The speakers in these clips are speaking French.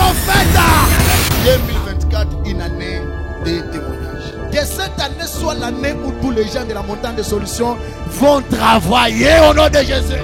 prophètes. 2024, une année de témoignages. Que cette année soit l'année où tous les gens de la montagne de solutions vont travailler au nom de Jésus.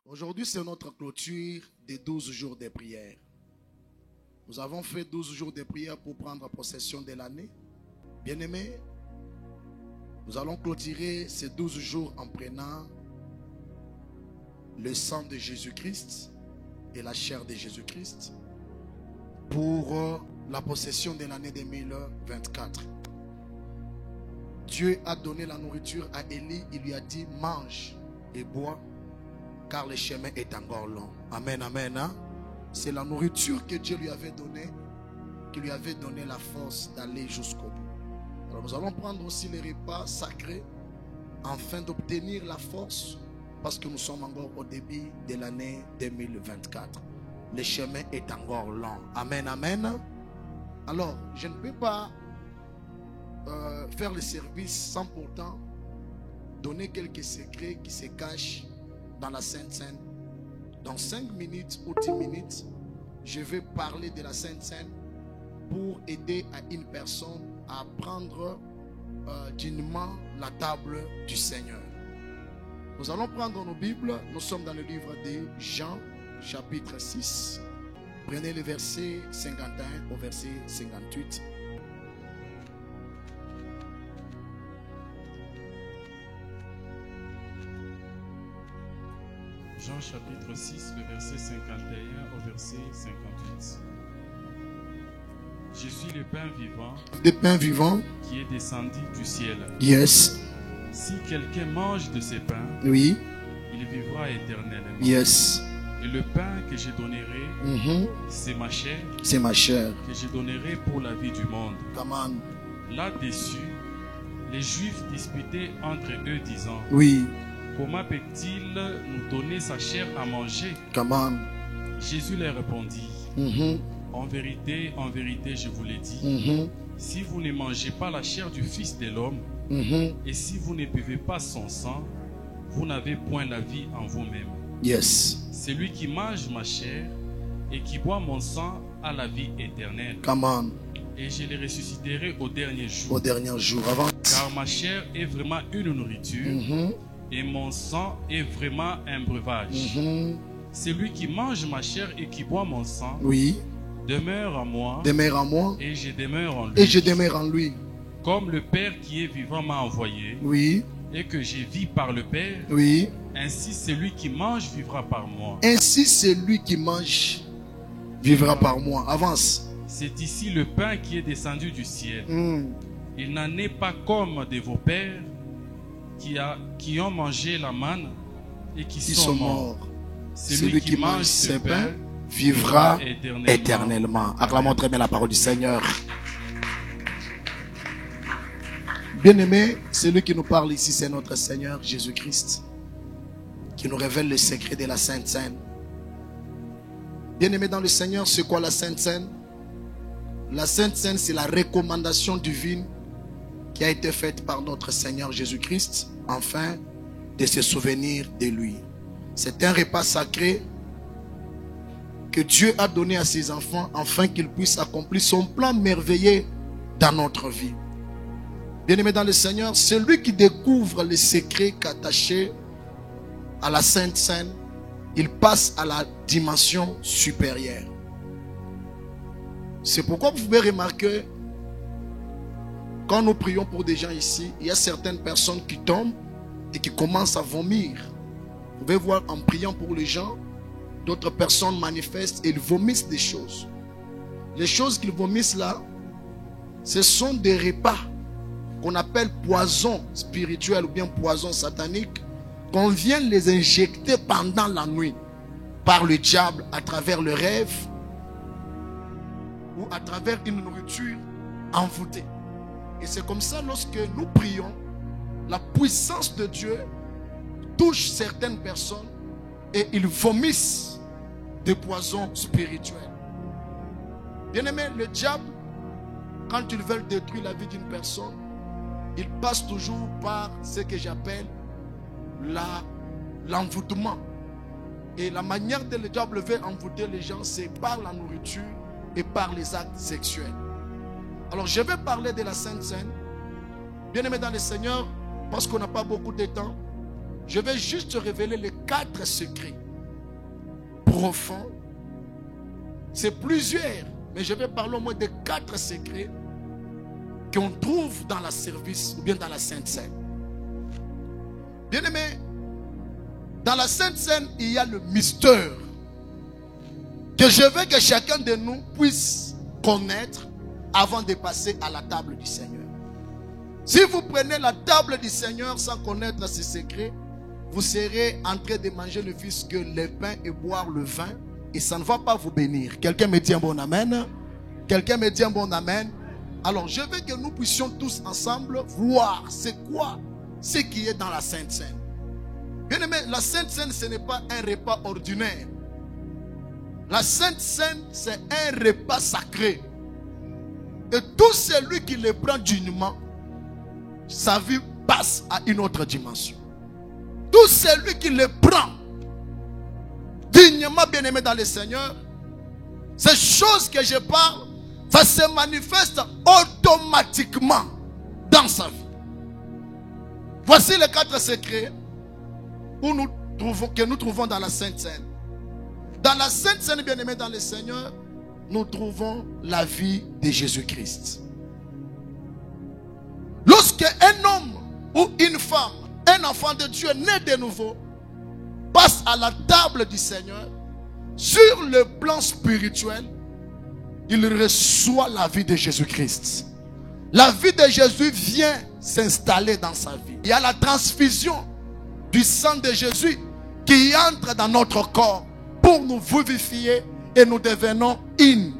Aujourd'hui, c'est notre clôture des 12 jours de prière. Nous avons fait 12 jours de prière pour prendre possession de l'année. Bien-aimés, nous allons clôturer ces 12 jours en prenant le sang de Jésus-Christ et la chair de Jésus-Christ pour la possession de l'année 2024. Dieu a donné la nourriture à Élie. Il lui a dit, mange et bois, car le chemin est encore long. Amen, amen. Hein? C'est la nourriture que Dieu lui avait donnée, qui lui avait donné la force d'aller jusqu'au bout. Alors nous allons prendre aussi les repas sacrés afin d'obtenir la force, parce que nous sommes encore au début de l'année 2024. Le chemin est encore long. Amen, amen. Alors, je ne peux pas faire le service sans pourtant donner quelques secrets qui se cachent dans la Sainte Seine. Dans 5 minutes ou 10 minutes, je vais parler de la Sainte Seine pour aider à une personne à prendre dignement la table du Seigneur. Nous allons prendre nos Bibles. Nous sommes dans le livre de Jean, chapitre 6. Prenez le verset 51 au verset 58. Jean chapitre 6, le verset 51 au verset 58. Jésus le pain vivant, Le pain vivant. qui est descendu du ciel. Yes. Si quelqu'un mange de ces pains, Oui. il vivra éternellement. Yes. Et le pain que je donnerai, c'est ma chair, C'est ma chair. que je donnerai pour la vie du monde. Come on. Là-dessus, les Juifs disputaient entre eux, disant, Oui. comment peut-il nous donner sa chair à manger? Come on. Jésus leur répondit, en vérité, je vous l'ai dit, si vous ne mangez pas la chair du Fils de l'homme, et si vous ne buvez pas son sang, vous n'avez point la vie en vous-même. Yes. Celui qui mange ma chair et qui boit mon sang a la vie éternelle. Come on. Et je les ressusciterai au dernier jour. Au dernier jour. Avant. Car ma chair est vraiment une nourriture, et mon sang est vraiment un breuvage. Celui qui mange ma chair et qui boit mon sang Oui. demeure en moi, Demeure en moi. et je demeure en lui. Et je demeure en lui. Comme le Père qui est vivant m'a envoyé, Oui. et que je vis par le Père, Oui. ainsi celui qui mange vivra par moi. Ainsi celui qui mange vivra par moi. Avance. C'est ici le pain qui est descendu du ciel. Il n'en est pas comme de vos pères qui ont mangé la manne et qui Ils sont sont morts. morts. Celui qui mange ce pain vivra éternellement. éternellement. Acclamons très bien la parole du Seigneur. Bien-aimé, celui qui nous parle ici, c'est notre Seigneur Jésus-Christ, qui nous révèle le secret de la Sainte Seine. Bien-aimé dans le Seigneur, c'est quoi la Sainte Seine? La Sainte Seine, c'est la recommandation divine qui a été faite par notre Seigneur Jésus-Christ, afin de se souvenir de lui. C'est un repas sacré que Dieu a donné à ses enfants afin qu'ils puissent accomplir son plan merveilleux dans notre vie. Bien-aimé dans le Seigneur, celui qui découvre les secrets attachés à la Sainte Seine, il passe à la dimension supérieure. C'est pourquoi vous pouvez remarquer, Quand nous prions pour des gens ici, il y a certaines personnes qui tombent et qui commencent à vomir. Vous pouvez voir en priant pour les gens, d'autres personnes manifestent et ils vomissent des choses. Les choses qu'ils vomissent là, ce sont des repas qu'on appelle poison spirituel ou bien poison satanique, qu'on vient les injecter pendant la nuit par le diable à travers le rêve ou à travers une nourriture envoûtée. Et c'est comme ça, lorsque nous prions, la puissance de Dieu touche certaines personnes et ils vomissent des poisons spirituels. Bien-aimé, le diable, quand il veut détruire la vie d'une personne, il passe toujours par ce que j'appelle l'envoûtement. Et la manière dont le diable veut envoûter les gens, c'est par la nourriture et par les actes sexuels. Alors je vais parler de la Sainte Seine. Bien-aimé dans le Seigneur, parce qu'on n'a pas beaucoup de temps, je vais juste révéler les 4 secrets profonds. C'est plusieurs, mais je vais parler au moins de 4 secrets qu'on trouve dans la service ou bien dans la Sainte Seine. Bien-aimé, dans la Sainte Seine, il y a le mystère que je veux que chacun de nous puisse connaître avant de passer à la table du Seigneur. Si vous prenez la table du Seigneur sans connaître ces secrets, vous serez en train de manger le fils que le pain et boire le vin, et ça ne va pas vous bénir. Quelqu'un me dit un bon amen? Quelqu'un me dit un bon amen? Alors je veux que nous puissions tous ensemble voir c'est quoi ce qui est dans la Sainte Seine. Bien aimé, la Sainte Seine, ce n'est pas un repas ordinaire. La Sainte Seine, c'est un repas sacré. Et tout celui qui le prend dignement, sa vie passe à une autre dimension. Tout celui qui le prend dignement, bien aimé dans le Seigneur, ces choses que je parle, ça se manifeste automatiquement dans sa vie. Voici les 4 secrets que nous trouvons dans la Sainte Seine. Dans la Sainte Seine, bien aimé dans le Seigneur, nous trouvons la vie de Jésus-Christ. Lorsque un homme ou une femme, un enfant de Dieu né de nouveau, passe à la table du Seigneur, sur le plan spirituel, il reçoit la vie de Jésus-Christ. La vie de Jésus vient s'installer dans sa vie. Il y a la transfusion du sang de Jésus qui entre dans notre corps pour nous vivifier et nous devenons une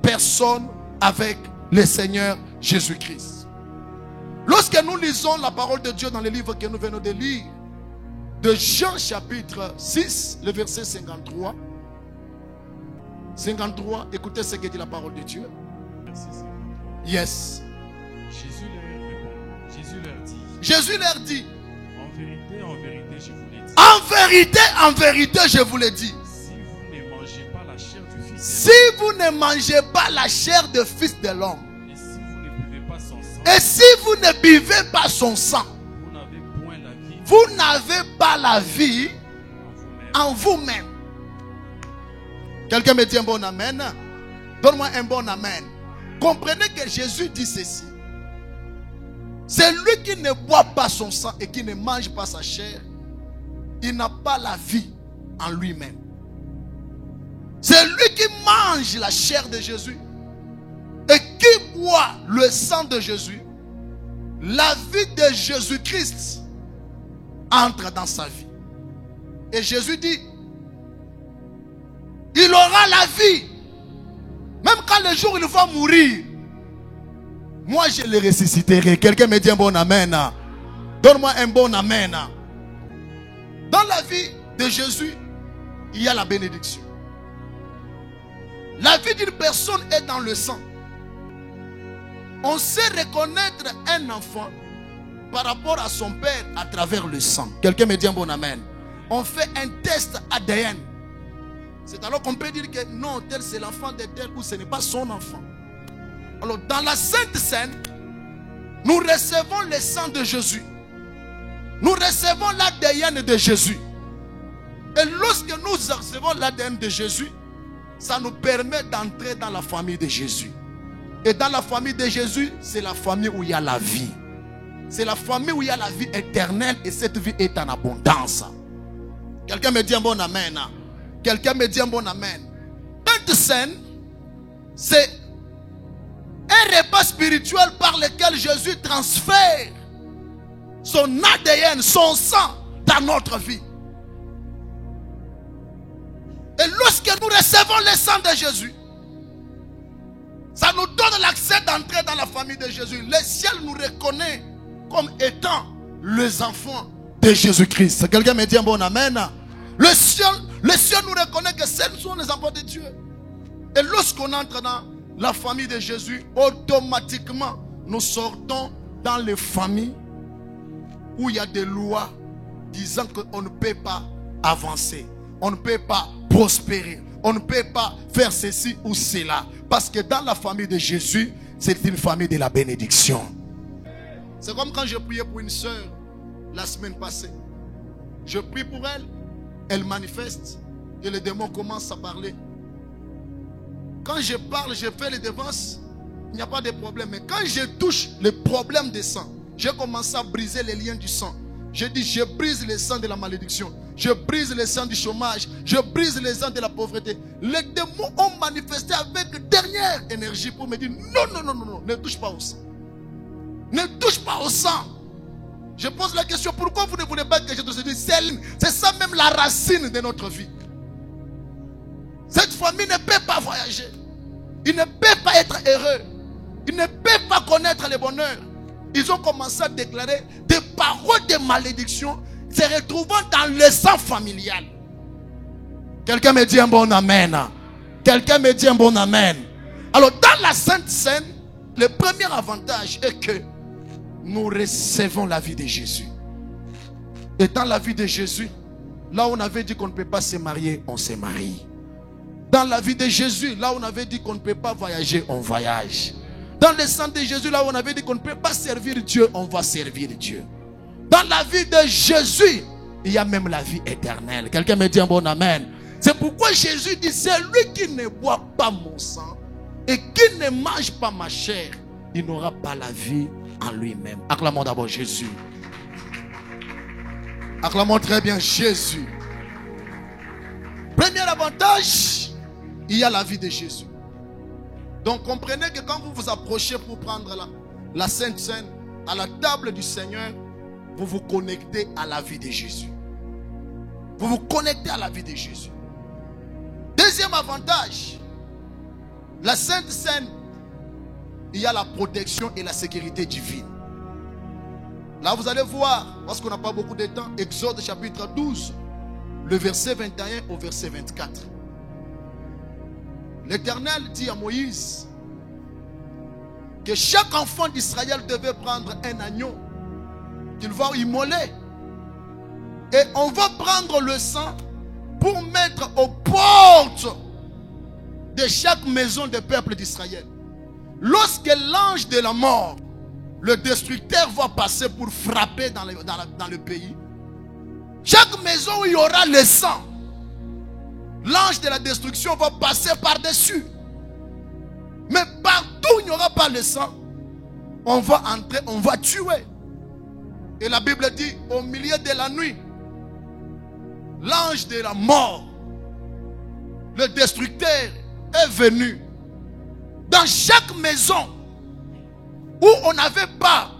personne avec le Seigneur Jésus-Christ. Lorsque nous lisons la parole de Dieu dans le livre que nous venons de lire, de Jean chapitre 6, le verset 53. 53, écoutez ce que dit la parole de Dieu. Yes. Jésus leur dit, en vérité, je vous l'ai dit. En vérité, je vous l'ai dit. Si vous ne mangez pas la chair du Fils de l'homme, et si vous ne buvez pas son sang, vous n'avez pas la vie en vous-même. Quelqu'un me dit un bon amen? Donne-moi un bon amen. Comprenez que Jésus dit ceci. Celui qui ne boit pas son sang et qui ne mange pas sa chair, il n'a pas la vie en lui-même. Celui qui mange la chair de Jésus et qui boit le sang de Jésus, la vie de Jésus-Christ entre dans sa vie. Et Jésus dit, il aura la vie. Même quand le jour où il va mourir, moi je le ressusciterai. Quelqu'un me dit un bon amen. Donne-moi un bon amen. Dans la vie de Jésus, il y a la bénédiction. La vie d'une personne est dans le sang. On sait reconnaître un enfant par rapport à son père à travers le sang. Quelqu'un me dit un bon amen. On fait un test ADN. C'est alors qu'on peut dire que non, tel c'est l'enfant de tel ou ce n'est pas son enfant. Alors dans la Sainte Seine, nous recevons le sang de Jésus. Nous recevons l'ADN de Jésus. Et lorsque nous recevons l'ADN de Jésus, ça nous permet d'entrer dans la famille de Jésus. Et dans la famille de Jésus, c'est la famille où il y a la vie. C'est la famille où il y a la vie éternelle et cette vie est en abondance. Quelqu'un me dit un bon amen. Quelqu'un me dit un bon amen. Sainte Seine, c'est un repas spirituel par lequel Jésus transfère son ADN, son sang dans notre vie. Et lorsque nous recevons le sang de Jésus, ça nous donne l'accès d'entrer dans la famille de Jésus. Le ciel nous reconnaît comme étant les enfants de Jésus-Christ. Quelqu'un me dit un bon amen. Le ciel nous reconnaît que ce sont les enfants de Dieu. Et lorsqu'on entre dans la famille de Jésus, automatiquement, nous sortons dans les familles où il y a des lois disant qu'on ne peut pas avancer. On ne peut pas prospérer. On ne peut pas faire ceci ou cela. Parce que dans la famille de Jésus, c'est une famille de la bénédiction. C'est comme quand je priais pour une soeur la semaine passée. Je prie pour elle, elle manifeste et les démons commencent à parler. Quand je parle, je fais les dévances, il n'y a pas de problème. Mais quand je touche le problème des sang, j'ai commencé à briser les liens du sang. Je dis, je brise les sang de la malédiction. Je brise les sang du chômage. Je brise les sang de la pauvreté. Les démons ont manifesté avec dernière énergie pour me dire, non, ne touche pas au sang. Ne touche pas au sang. Je pose la question, pourquoi vous ne voulez pas que je te dise, c'est ça même la racine de notre vie. Cette famille ne peut pas voyager. Il ne peut pas être heureux. Il ne peut pas connaître le bonheur. Ils ont commencé à déclarer des paroles de malédiction se retrouvant dans le sang familial. Quelqu'un me dit un bon amen. Quelqu'un me dit un bon amen. Alors dans la Sainte Seine, le premier avantage est que nous recevons la vie de Jésus. Et dans la vie de Jésus, là où on avait dit qu'on ne peut pas se marier, on se marie. Dans la vie de Jésus, là où on avait dit qu'on ne peut pas voyager, on voyage. Dans le sang de Jésus, là où on avait dit qu'on ne peut pas servir Dieu, on va servir Dieu. Dans la vie de Jésus, il y a même la vie éternelle. Quelqu'un me dit un bon amen. C'est pourquoi Jésus dit, celui qui ne boit pas mon sang et qui ne mange pas ma chair, il n'aura pas la vie en lui-même. Acclamons d'abord Jésus. Acclamons très bien Jésus. Premier avantage, il y a la vie de Jésus. Donc comprenez que quand vous vous approchez pour prendre la Sainte Seine à la table du Seigneur, vous vous connectez à la vie de Jésus. Vous vous connectez à la vie de Jésus. Deuxième avantage, la Sainte Seine, il y a la protection et la sécurité divine. Là vous allez voir, parce qu'on n'a pas beaucoup de temps, Exode chapitre 12, le verset 21 au verset 24. L'Éternel dit à Moïse que chaque enfant d'Israël devait prendre un agneau qu'il va immoler. Et on va prendre le sang pour mettre aux portes de chaque maison des peuples d'Israël. Lorsque l'ange de la mort, le destructeur, va passer pour frapper dans le pays, chaque maison où il y aura le sang, l'ange de la destruction va passer par-dessus. Mais partout où il n'y aura pas le sang, on va entrer, on va tuer. Et la Bible dit, au milieu de la nuit, l'ange de la mort, le destructeur, est venu. Dans chaque maison où on n'avait pas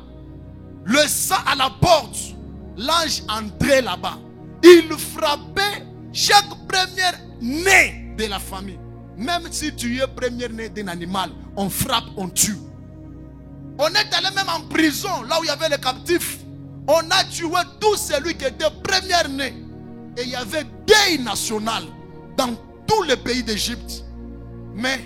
le sang à la porte, l'ange entrait là-bas. Il frappait chaque premier-né de la famille. Même si tu es premier-né d'un animal, on frappe, on tue. On est allé même en prison, là où il y avait les captifs. On a tué tout celui qui était premier-né. Et il y avait deuil national dans tous les pays d'Égypte. Mais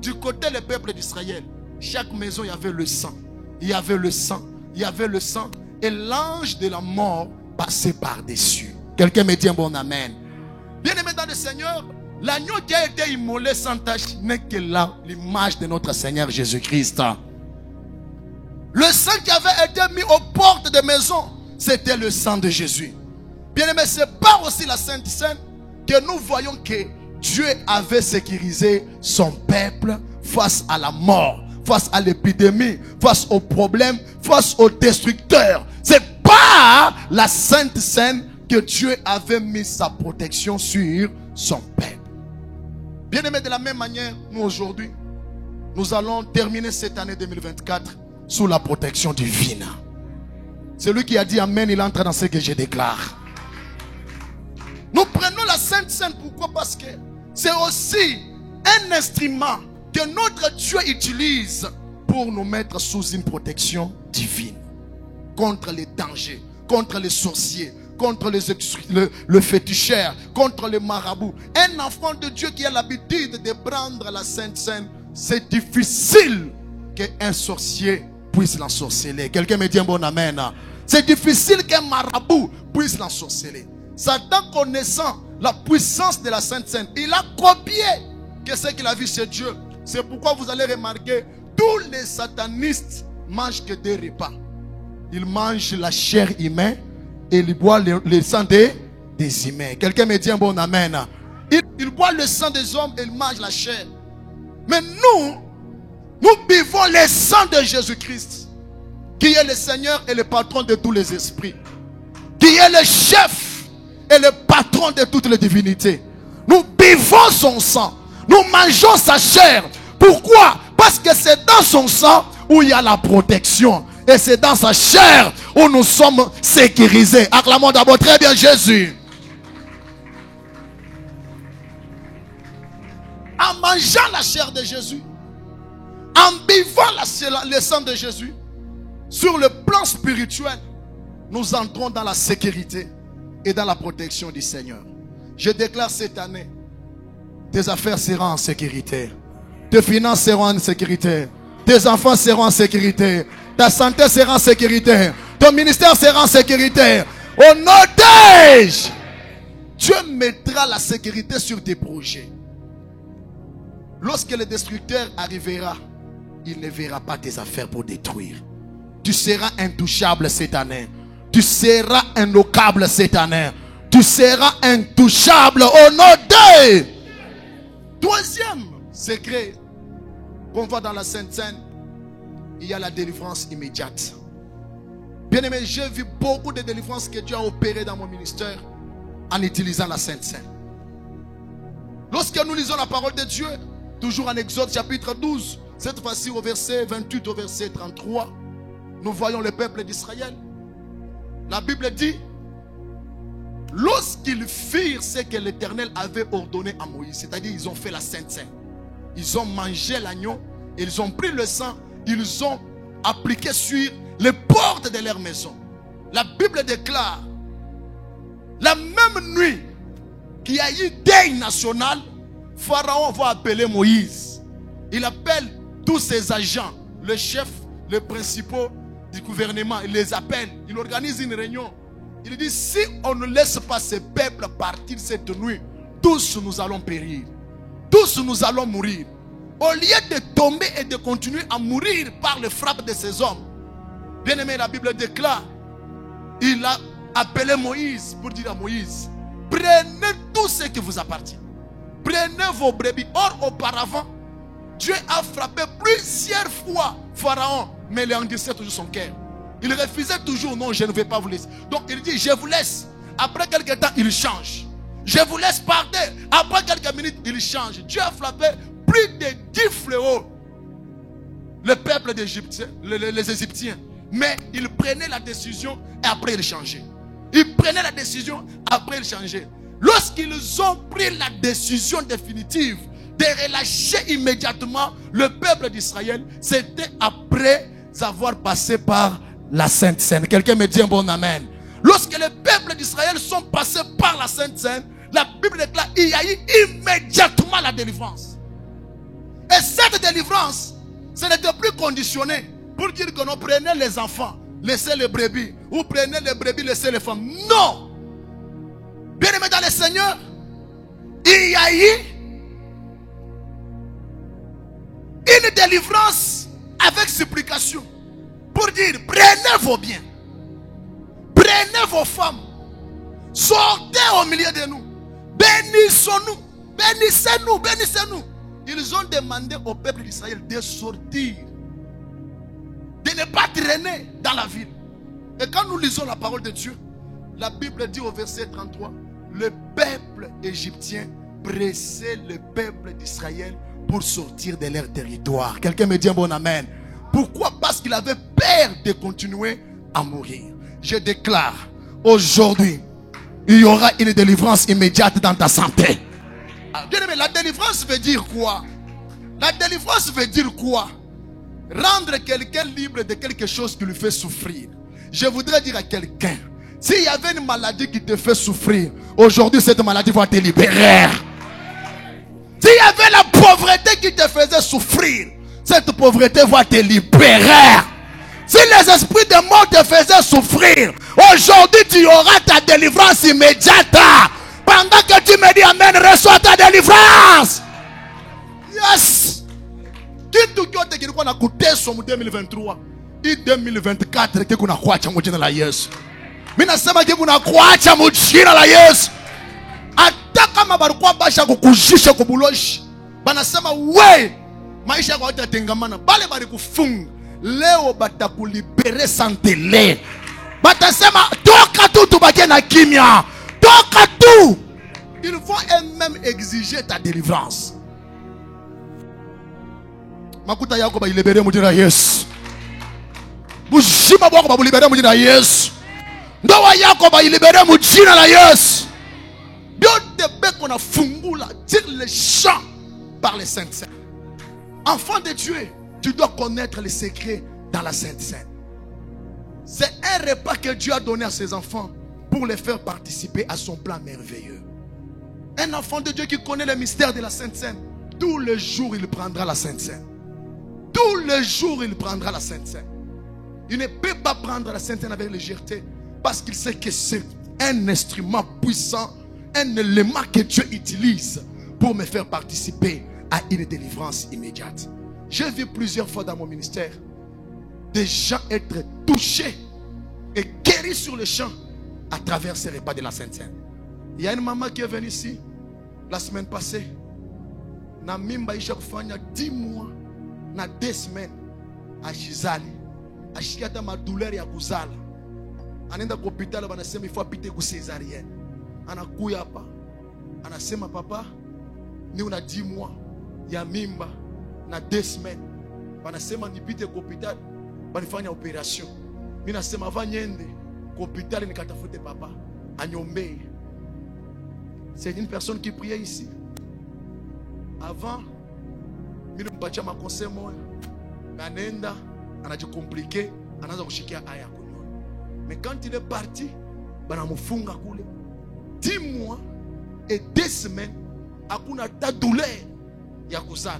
du côté des peuples d'Israël, chaque maison, il y avait le sang. Il y avait le sang. Il y avait le sang. Et l'ange de la mort passait par-dessus. Quelqu'un me dit un bon amen. Bien-aimé dans le Seigneur, l'agneau qui a été immolé sans tache n'est que là l'image de notre Seigneur Jésus-Christ. Le sang qui avait été mis aux portes des maisons, c'était le sang de Jésus. Bien-aimé, c'est pas aussi la Sainte Seine que nous voyons que Dieu avait sécurisé son peuple face à la mort, face à l'épidémie, face aux problèmes, face aux destructeurs. C'est par la Sainte Seine que Dieu avait mis sa protection sur son peuple. Bien-aimés, de la même manière, nous aujourd'hui, nous allons terminer cette année 2024 sous la protection divine. Celui qui a dit Amen, il entre dans ce que je déclare. Nous prenons la Sainte Seine, pourquoi? Parce que c'est aussi un instrument que notre Dieu utilise pour nous mettre sous une protection divine. Contre les dangers, contre les sorciers, contre le féticheur, contre les marabouts. Un enfant de Dieu qui a l'habitude de prendre la Sainte Seine, c'est difficile qu'un sorcier puisse l'ensorceler. Quelqu'un me dit un bon amen. C'est difficile qu'un marabout puisse l'ensorceler. Satan, connaissant la puissance de la Sainte Seine, il a copié que ce qu'il a vu chez Dieu. C'est pourquoi vous allez remarquer, tous les satanistes mangent que des repas. Ils mangent la chair humaine et ils boivent le sang des humains. Quelqu'un me dit un bon amen. Ils boivent le sang des hommes et ils mangent la chair. Mais nous buvons le sang de Jésus-Christ, qui est le Seigneur et le patron de tous les esprits, qui est le chef et le patron de toutes les divinités. Nous buvons son sang, nous mangeons sa chair. Pourquoi? Parce que c'est dans son sang où il y a la protection. Et c'est dans sa chair où nous sommes sécurisés. Acclamons d'abord très bien Jésus. En mangeant la chair de Jésus, en buvant le sang de Jésus, sur le plan spirituel, nous entrons dans la sécurité et dans la protection du Seigneur. Je déclare cette année, tes affaires seront en sécurité, tes finances seront en sécurité, tes enfants seront en sécurité, ta santé sera en sécurité, ton ministère sera en sécurité. Au nom de Jésus, Dieu mettra la sécurité sur tes projets. Lorsque le destructeur arrivera, il ne verra pas tes affaires pour détruire. Tu seras intouchable cette année. Tu seras innoccable cette année. Tu seras intouchable au nom de... Deuxième secret qu'on voit dans la Sainte Seine, il y a la délivrance immédiate. Bien aimé, j'ai vu beaucoup de délivrances que Dieu a opérées dans mon ministère en utilisant la Sainte Seine. Lorsque nous lisons la parole de Dieu, toujours en Exode chapitre 12, cette fois-ci au verset 28 au verset 33, nous voyons le peuple d'Israël. La Bible dit, lorsqu'ils firent ce que l'Éternel avait ordonné à Moïse, c'est-à-dire ils ont fait la Sainte Seine, ils ont mangé l'agneau, ils ont pris le sang, ils ont appliqué sur les portes de leur maison. La Bible déclare, la même nuit qu'il y a eu deuil national, Pharaon va appeler Moïse. Il appelle tous ses agents, le chef, les principaux du gouvernement. Il les appelle, il organise une réunion. Il dit, si on ne laisse pas ces peuples partir cette nuit, tous nous allons périr. Tous nous allons mourir. Au lieu de tomber et de continuer à mourir par les frappes de ces hommes, bien aimé, la Bible déclare, il a appelé Moïse pour dire à Moïse, prenez tout ce qui vous appartient. Prenez vos brebis. Or, auparavant, Dieu a frappé plusieurs fois Pharaon, mais il endurcissait toujours son cœur. Il refusait toujours, non, je ne vais pas vous laisser. Donc il dit, je vous laisse. Après quelques temps, il change. Je vous laisse partir. Après quelques minutes, il change. Dieu a frappé plus de 10 fléaux le peuple d'Égypte, les Égyptiens. Mais il prenait la décision et après il changeait. Il prenait la décision, après il changeait. Lorsqu'ils ont pris la décision définitive de relâcher immédiatement le peuple d'Israël, c'était après avoir passé par la Sainte Seine. Quelqu'un me dit un bon amen. Lorsque les peuples d'Israël sont passés par la Sainte Seine, la Bible déclare qu'il y a eu immédiatement la délivrance. Et cette délivrance, ce n'était plus conditionné pour dire que nous prenons les enfants, laissez les brebis, ou prenez les brebis, laissez les femmes. Non! Bien aimé dans le Seigneur, il y a eu une délivrance avec supplication pour dire, prenez vos biens, prenez vos femmes, sortez au milieu de nous, bénissons-nous, bénissez-nous, bénissez-nous. Ils ont demandé au peuple d'Israël de sortir ne pas traîner dans la ville. Et quand nous lisons la parole de Dieu, la Bible dit au verset 33, le peuple égyptien pressait le peuple d'Israël pour sortir de leur territoire. Quelqu'un me dit un bon amen. Pourquoi? Parce qu'il avait peur de continuer à mourir. Je déclare, aujourd'hui, il y aura une délivrance immédiate dans ta santé. Bien aimé, la délivrance veut dire quoi? La délivrance veut dire quoi? Rendre quelqu'un libre de quelque chose qui lui fait souffrir. Je voudrais dire à quelqu'un, s'il y avait une maladie qui te fait souffrir, aujourd'hui cette maladie va te libérer. S'il y avait la pauvreté qui te faisait souffrir, cette pauvreté va te libérer. Si les esprits de mort te faisaient souffrir, aujourd'hui tu auras ta délivrance immédiate. Pendant que tu me dis amen, reçois ta délivrance. Yes. Kitu kyote kilikuwa na kuteswa mu 2023, i 2024 kiko na kuacha mu jina la Yesu. Mimi nasema kiko na kuacha mu jina la Yesu. Hata kama balikuwa basha kukujisha kubuloshi, banasema we maisha yako hatatengamana, bale bali kufunga, leo batakulibere santele. Batasema toka tu tubaki na kimya. Toka tu. Ils vont eux-mêmes exiger ta délivrance. Makuta yako ba libere mu jina la Yesu. Bujima bwako ba libere mu jina la Yesu. Ndoa yako ba libere mu jina la Yesu. Biote beko na fungula, tire les champs par les saintes saints. Enfant de Dieu, tu dois connaître les secrets dans la Sainte Seine. C'est un repas que Dieu a donné à ses enfants pour les faire participer à son plan merveilleux. Un enfant de Dieu qui connaît le mystère de la Sainte Seine, tous les jours il prendra la Sainte Seine. Tous les jours il prendra la Sainte Seine. Il ne peut pas prendre la Sainte Seine avec légèreté, parce qu'il sait que c'est un instrument puissant, un élément que Dieu utilise pour me faire participer à une délivrance immédiate. J'ai vu plusieurs fois dans mon ministère des gens être touchés et guéris sur le champ à travers ces repas de la Sainte Seine. Il y a une maman qui est venue ici la semaine passée. Na mimba isha kufanya 10 mois na 2 semaines à Chizali. Ashikiata ma douleur ya kuzala. Anaenda kwa hospitali wanasema il faut apite ku césarienne. Anakuya hapa. Anasema papa ni una 10 mois ya mimba na 2 semaines. Wanasema nipite kwa hospitali banifanya operation. Mimi nasema avant nyende kwa hospitali nikatafute papa anyombee. C'est une personne qui priait ici. Avant, je ne pouvais pas conseil moi. Anenda, on a dû compliquer, on a dû kushikia aya kunywa. Mais quand il est parti, bana mufunga kule. 10 mois et 2 semaines, hakuna ta douleur ya kuzala.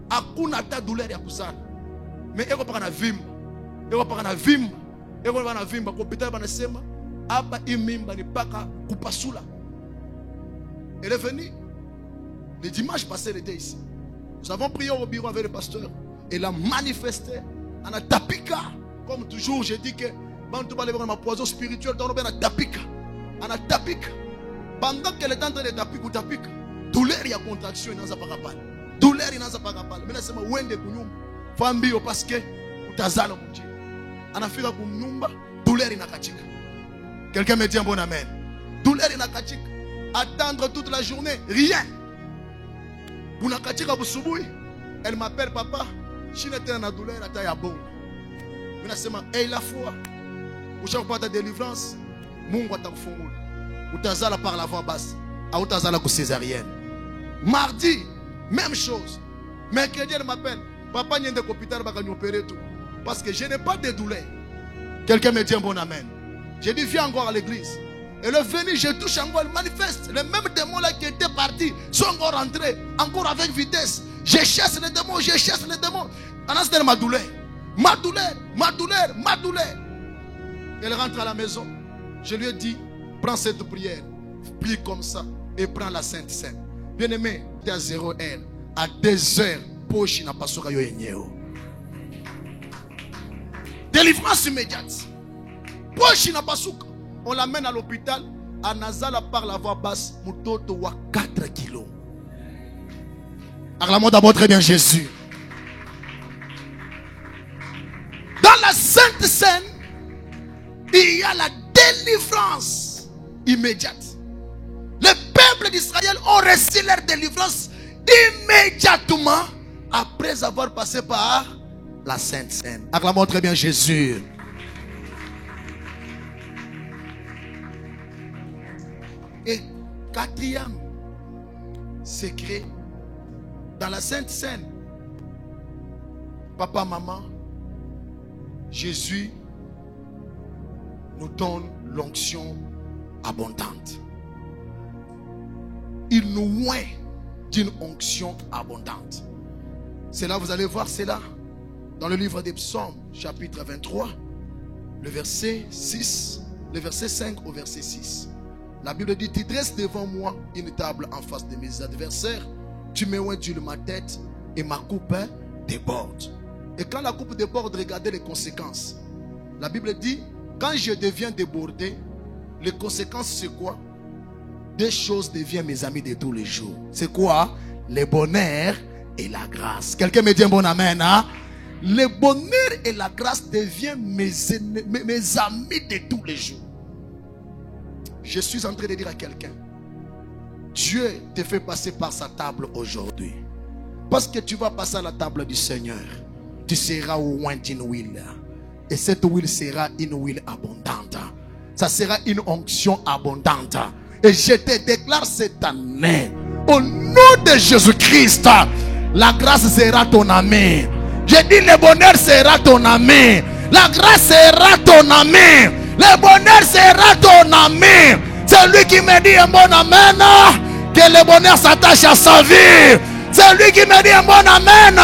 Hakuna ta douleur ya kuzala. Mais eko paka na vimba. Eko paka na vimba. Eko paka na vimba. Kwa hospitali banasema hapa imimba ni paka kupasula. Elle est venue. Le dimanche passé, elle était ici. Nous avons prié au bureau avec le pasteur. Elle a manifesté. On a tapika. Comme toujours, j'ai dit que quand tu vas aller voir ma poison spirituel, on a tapika. On a tapika. Pendant qu'elle est en train de tapika, douleur il y a contraction, il n'y a pas capable. Douleur il n'y a pas capable. Mais là c'est ma wende kunyumba. Fambio parce que utazala mji. Anafika kunyumba, douleur inakachika. Quelqu'un me dit un bon amen. Douleur inakachika. Attendre toute la journée, rien. Elle m'appelle papa. Je n'étais en douleur, à taille à bon. Et la foi, où chaque fois ta délivrance, Mungu atakufungula. Utazala par la voie basse, à utazala ku césarienne. Mardi, même chose. Mercredi, elle m'appelle. Papa n'y a pas d'hôpital, va nous opérer tout. Parce que je n'ai pas de douleur. Quelqu'un me dit un bon amen. J'ai dit viens encore à l'église. Elle est venue, je touche encore, elle manifeste. Les mêmes démons là qui étaient partis sont encore rentrés, encore avec vitesse. Je chasse les démons, je chasse les démons. C'était ma douleur. Ma douleur, ma douleur, ma douleur. Elle rentre à la maison. Je lui ai dit, prends cette prière, prie comme ça et prends la Sainte Seine. Bien aimé, tu es à 0 heure, à 2 heures, poche n'a pas soka yo yenyeo. Délivrance immédiate. Poche n'a pas soka. On l'amène à l'hôpital. À Nazala par la voie basse. Moutoto wa 4 kilos. Acclamons d'abord très bien Jésus. Dans Dans la Sainte Seine, il y a la délivrance immédiate. Le peuple d'Israël ont reçu leur délivrance immédiatement après avoir passé par la Sainte Seine. Acclamons très bien Jésus. Et quatrième secret, dans la Sainte Seine, papa, maman, Jésus nous donne l'onction abondante. Il nous oint d'une onction abondante. C'est là, vous allez voir, c'est là, dans le livre des Psaumes, chapitre 23, le verset 6, le verset 5 au verset 6. La Bible dit, tu dresses devant moi une table en face de mes adversaires, tu mets oint d'huile ma tête et ma coupe déborde. Et quand la coupe déborde, regardez les conséquences. La Bible dit, quand je deviens débordé, les conséquences c'est quoi? Deux choses deviennent mes amis de tous les jours. C'est quoi? Le bonheur et la grâce. Quelqu'un me dit un bon amen, hein? Le bonheur et la grâce deviennent mes amis de tous les jours. Je suis en train de dire à quelqu'un, Dieu te fait passer par sa table aujourd'hui. Parce que tu vas passer à la table du Seigneur. Tu seras oint d'une huile. Et cette huile sera une huile abondante. Ça sera une onction abondante. Et je te déclare cette année, au nom de Jésus-Christ, la grâce sera ton ami. Je dis le bonheur sera ton ami. La grâce sera ton ami. Le bonheur sera ton ami. C'est lui qui me dit un bon amen, que le bonheur s'attache à sa vie. C'est lui qui me dit un bon amen,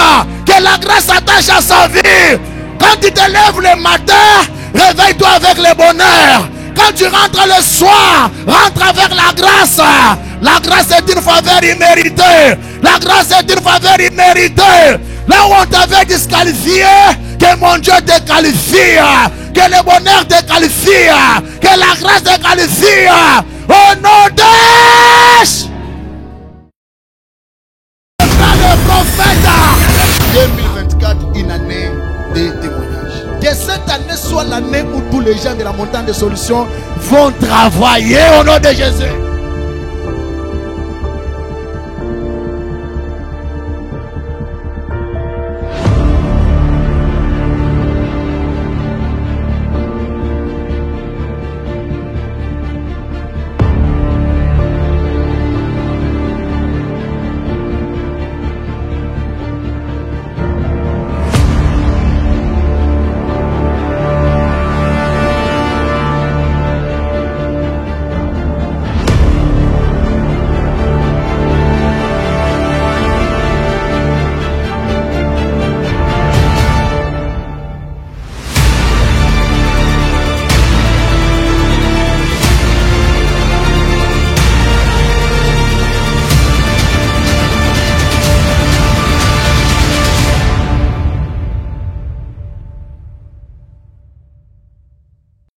que la grâce s'attache à sa vie. Quand tu te lèves le matin, réveille-toi avec le bonheur. Quand tu rentres le soir, rentre avec la grâce. La grâce est une faveur imméritée. La grâce est une faveur imméritée. Là où on t'avait disqualifié, que mon Dieu te qualifie. Que le bonheur te qualifie. Que la grâce te qualifie. Au nom de le prophète. 2024, une année de témoignages. Que cette année soit l'année où tous les gens de la montagne de solutions vont travailler au nom de Jésus.